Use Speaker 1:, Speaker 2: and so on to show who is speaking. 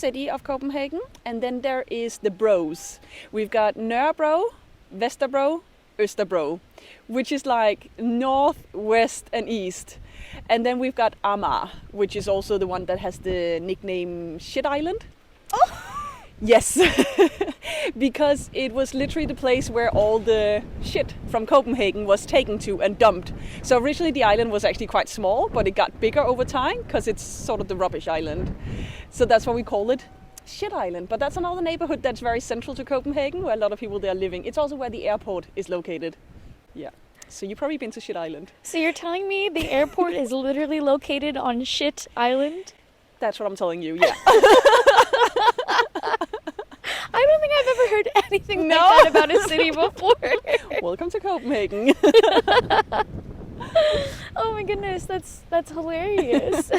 Speaker 1: city of Copenhagen, and then there is the bros. We've got Nørrebro, Vesterbro, Østerbro, which is like north, west, and east. And then we've got Amager, which is also the one that has the nickname Shit Island.
Speaker 2: Oh!
Speaker 1: Yes, because it was literally the place where all the shit from Copenhagen was taken to and dumped. So originally the island was actually quite small, but it got bigger over time because it's sort of the rubbish island. So that's why we call it Shit Island. But that's another neighborhood that's very central to Copenhagen, where a lot of people there are living. It's also where the airport is located. Yeah. So you've probably been to Shit Island.
Speaker 2: So you're telling me the airport is literally located on Shit Island?
Speaker 1: That's what I'm telling you, yeah.
Speaker 2: I don't think I've ever heard anything like that about a city before.
Speaker 1: Welcome to Copenhagen.
Speaker 2: Oh my goodness, that's hilarious.